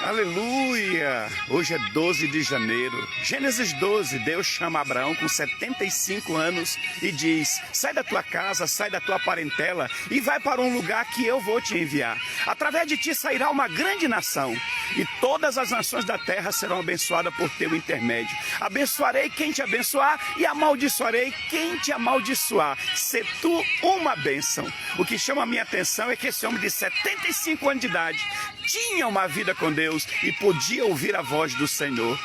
Aleluia! Hoje é 12 de janeiro. Gênesis 12, Deus chama Abraão com 75 anos e diz: sai da tua casa, sai da tua parentela e vai para um lugar que eu vou te enviar. Através de ti sairá uma grande nação e todas as nações da terra serão abençoadas por teu intermédio. Abençoarei quem te abençoar e amaldiçoarei quem te amaldiçoar. Se tu uma bênção. O que chama a minha atenção é que esse homem de 75 anos de idade tinha uma vida com Deus e podia ouvir a voz do Senhor.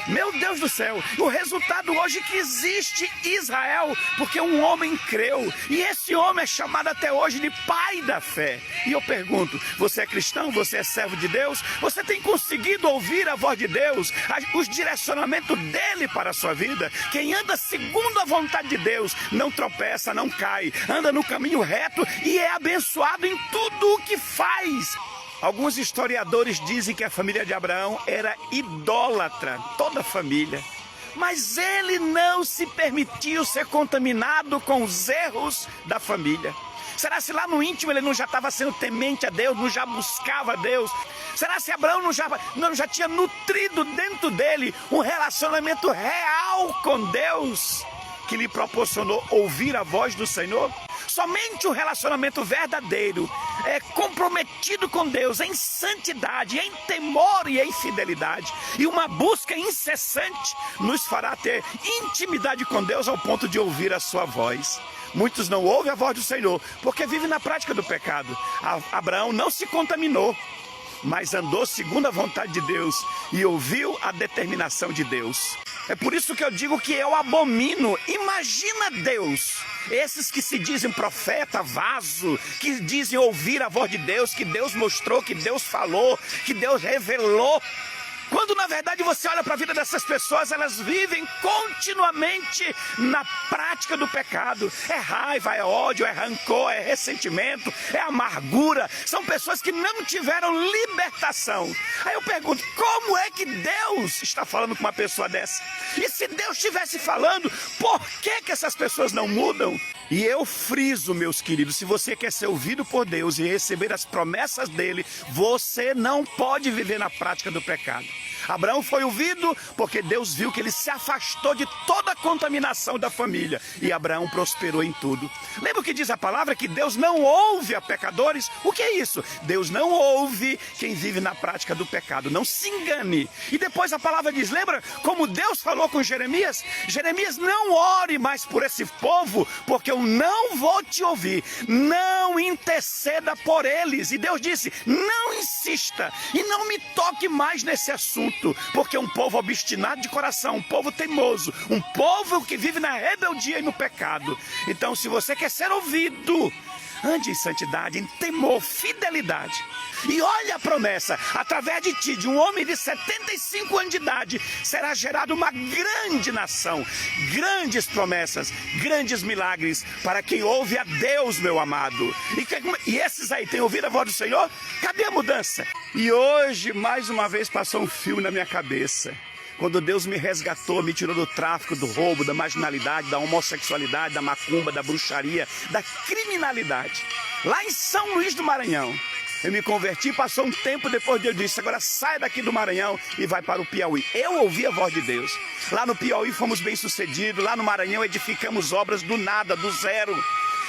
Meu Deus do céu, o resultado hoje é que existe Israel, porque um homem creu, e esse homem é chamado até hoje de pai da fé. E eu pergunto, você é cristão? Você é servo de Deus? Você tem conseguido ouvir a voz de Deus, os direcionamentos dele para a sua vida? Quem anda segundo a vontade de Deus não tropeça, não cai, anda no caminho reto e é abençoado em tudo o que faz. Alguns historiadores dizem que a família de Abraão era idólatra, toda a família. Mas ele não se permitiu ser contaminado com os erros da família. Será se lá no íntimo ele não já estava sendo temente a Deus, não já buscava a Deus? Será se Abraão não já tinha nutrido dentro dele um relacionamento real com Deus, que lhe proporcionou ouvir a voz do Senhor? Somente o relacionamento verdadeiro, comprometido com Deus, em santidade, em temor e em fidelidade, e uma busca incessante, nos fará ter intimidade com Deus ao ponto de ouvir a sua voz. Muitos não ouvem a voz do Senhor, porque vivem na prática do pecado. Abraão não se contaminou, mas andou segundo a vontade de Deus e ouviu a determinação de Deus. É por isso que eu digo que eu abomino. Imagina Deus, esses que se dizem profeta, vaso, que dizem ouvir a voz de Deus, que Deus mostrou, que Deus falou, que Deus revelou. Quando na verdade você olha para a vida dessas pessoas, elas vivem continuamente na prática do pecado. É raiva, é ódio, é rancor, é ressentimento, é amargura. São pessoas que não tiveram libertação. Aí eu pergunto, como é que Deus está falando com uma pessoa dessa? E se Deus estivesse falando, por que essas pessoas não mudam? E eu friso, meus queridos, se você quer ser ouvido por Deus e receber as promessas dele, você não pode viver na prática do pecado. Abraão foi ouvido porque Deus viu que ele se afastou de toda a contaminação da família. E Abraão prosperou em tudo. Lembra o que diz a palavra? Que Deus não ouve a pecadores? O que é isso? Deus não ouve quem vive na prática do pecado. Não se engane. E depois a palavra diz, lembra como Deus falou com Jeremias? Jeremias, não ore mais por esse povo, porque eu não vou te ouvir. Não interceda por eles. E Deus disse, não insista e não me toque mais nesse assunto. Porque é um povo obstinado de coração, um povo teimoso, um povo que vive na rebeldia e no pecado. Então, se você quer ser ouvido, ande em santidade, em temor, fidelidade. E olha a promessa, através de ti, de um homem de 75 anos de idade, será gerada uma grande nação, grandes promessas, grandes milagres, para quem ouve a Deus, meu amado. E esses aí, têm ouvido a voz do Senhor? Cadê a mudança? E hoje, mais uma vez, passou um filme na minha cabeça. Quando Deus me resgatou, me tirou do tráfico, do roubo, da marginalidade, da homossexualidade, da macumba, da bruxaria, da criminalidade. Lá em São Luís do Maranhão, eu me converti, passou um tempo depois Deus disse, agora sai daqui do Maranhão e vai para o Piauí. Eu ouvi a voz de Deus. Lá no Piauí fomos bem-sucedidos, lá no Maranhão edificamos obras do nada, do zero.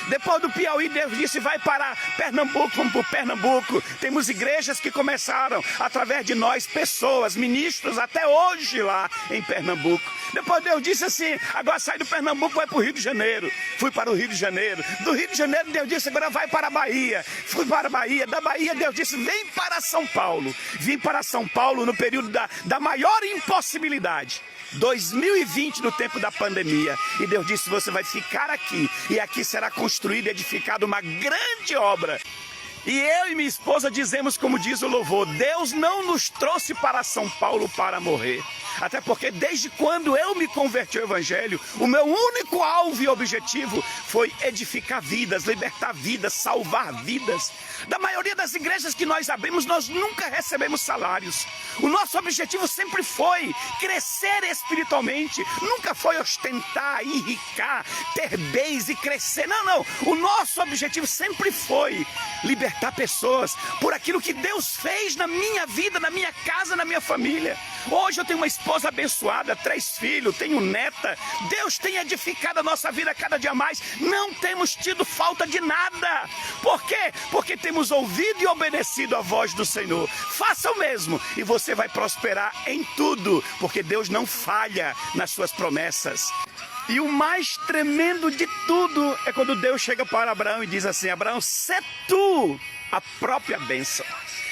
Depois do Piauí, Deus disse, vai para Pernambuco, vamos para Pernambuco. Temos igrejas que começaram, através de nós, pessoas, ministros, até hoje lá em Pernambuco. Depois Deus disse assim, agora sai do Pernambuco, vai para o Rio de Janeiro. Fui para o Rio de Janeiro. Do Rio de Janeiro, Deus disse, agora vai para a Bahia. Fui para a Bahia. Da Bahia, Deus disse, vem para São Paulo. Vim para São Paulo no período da maior impossibilidade. 2020, no tempo da pandemia. E Deus disse, você vai ficar aqui. E aqui será construída e edificada uma grande obra. E eu e minha esposa dizemos, como diz o louvor, Deus não nos trouxe para São Paulo para morrer. Até porque desde quando eu me converti ao Evangelho, o meu único alvo e objetivo foi edificar vidas, libertar vidas, salvar vidas. Da maioria das igrejas que nós abrimos, nós nunca recebemos salários. O nosso objetivo sempre foi crescer espiritualmente. Nunca foi ostentar, enricar, ter bens e crescer. Não, não. O nosso objetivo sempre foi libertar pessoas por aquilo que Deus fez na minha vida, na minha casa, na minha família. Hoje eu tenho uma esposa abençoada, 3 filhos, tenho neta. Deus tem edificado a nossa vida cada dia mais. Não temos tido falta de nada. Por quê? Porque temos ouvido e obedecido a voz do Senhor. Faça o mesmo e você vai prosperar em tudo, porque Deus não falha nas suas promessas. E o mais tremendo de tudo é quando Deus chega para Abraão e diz assim: Abraão, sê tu a própria bênção.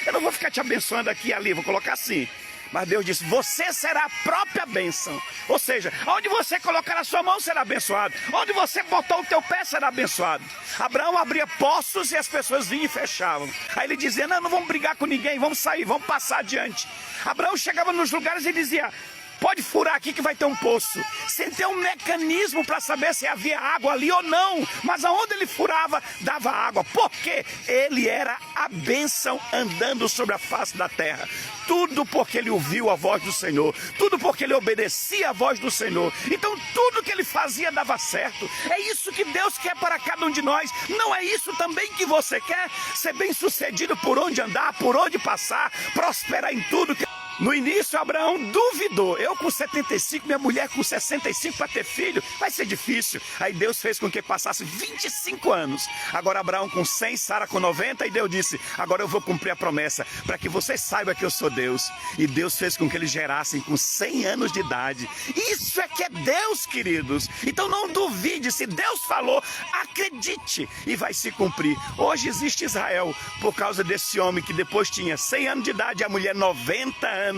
Eu não vou ficar te abençoando aqui e ali, vou colocar assim. Mas Deus disse: você será a própria bênção. Ou seja, onde você colocar a sua mão será abençoado. Onde você botar o teu pé será abençoado. Abraão abria poços e as pessoas vinham e fechavam. Aí ele dizia: não vamos brigar com ninguém, vamos sair, vamos passar adiante. Abraão chegava nos lugares e dizia: pode furar aqui que vai ter um poço. Sem ter um mecanismo para saber se havia água ali ou não. Mas aonde ele furava, dava água. Porque ele era a bênção andando sobre a face da terra. Tudo porque ele ouviu a voz do Senhor. Tudo porque ele obedecia a voz do Senhor. Então tudo que ele fazia dava certo. É isso que Deus quer para cada um de nós. Não é isso também que você quer? Ser bem sucedido por onde andar, por onde passar, prosperar em tudo. No início, Abraão duvidou. Eu com 75, minha mulher com 65 para ter filho, vai ser difícil. Aí Deus fez com que passasse 25 anos. Agora Abraão com 100, Sara com 90, e Deus disse: agora eu vou cumprir a promessa, para que você saiba que eu sou Deus. E Deus fez com que eles gerassem com 100 anos de idade. Isso é que é Deus, queridos. Então não duvide, se Deus falou, acredite e vai se cumprir. Hoje existe Israel por causa desse homem que depois tinha 100 anos de idade e a mulher 90 anos.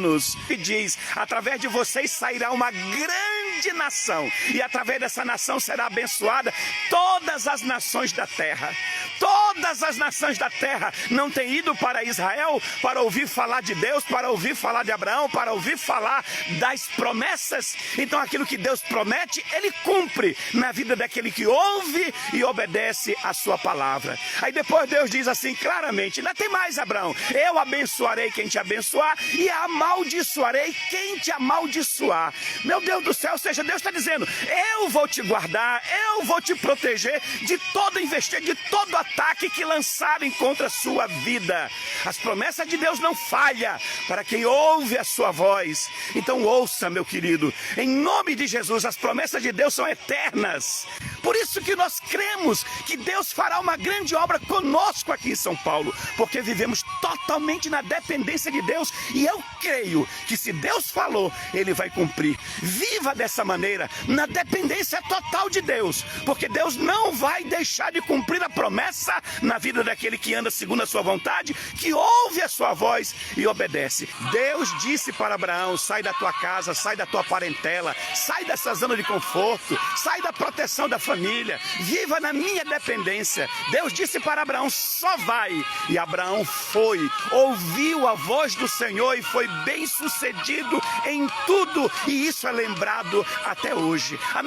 E diz: através de vocês sairá uma grande nação, e através dessa nação será abençoada todas as nações da terra. Todas as nações da terra não têm ido para Israel para ouvir falar de Deus, para ouvir falar de Abraão, para ouvir falar das promessas. Então aquilo que Deus promete, Ele cumpre na vida daquele que ouve e obedece a sua palavra. Aí depois Deus diz assim claramente: ainda tem mais, Abraão, eu abençoarei quem te abençoar e amaldiçoarei quem te amaldiçoar. Meu Deus do céu, ou seja, Deus está dizendo: eu vou te guardar, eu vou te proteger de toda investida, de todo ataque que lançarem contra a sua vida. As promessas de Deus não falham para quem ouve a sua voz. Então ouça, meu querido, em nome de Jesus, as promessas de Deus são eternas. Por isso que nós cremos que Deus fará uma grande obra conosco aqui em São Paulo, porque vivemos totalmente na dependência de Deus, e eu creio que se Deus falou, Ele vai cumprir. Viva dessa maneira, na dependência total de Deus, porque Deus não vai deixar de cumprir a promessa na vida daquele que anda segundo a sua vontade, que ouve a sua voz e obedece. Deus disse para Abraão: sai da tua casa, sai da tua parentela, sai dessa zona de conforto, sai da proteção da família, viva na minha dependência. Deus disse para Abraão: só vai. E Abraão foi, ouviu a voz do Senhor e foi bem sucedido em tudo, e isso é lembrado até hoje. A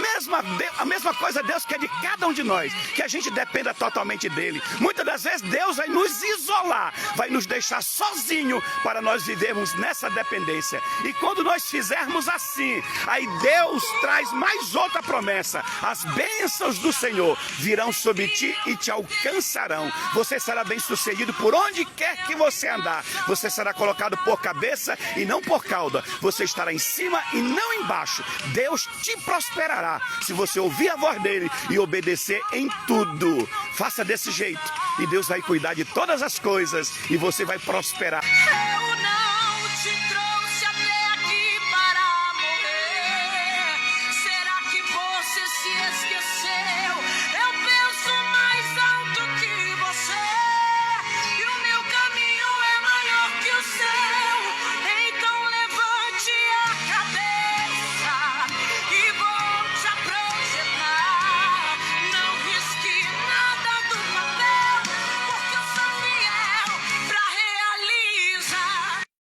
mesma coisa Deus quer de cada um de nós, que a gente dependa totalmente dele. Muitas das vezes Deus vai nos isolar, vai nos deixar sozinho para nós vivermos nessa dependência. E quando nós fizermos assim, aí Deus traz mais outra promessa: as bênçãos do Senhor virão sobre ti e te alcançarão. Você será bem sucedido por onde quer que você andar. Você será colocado por cabeça e não por cauda. Você estará em cima e não embaixo. Deus te prosperará se você ouvir a voz dele e obedecer em tudo. Faça desse jeito e Deus vai cuidar de todas as coisas e você vai prosperar.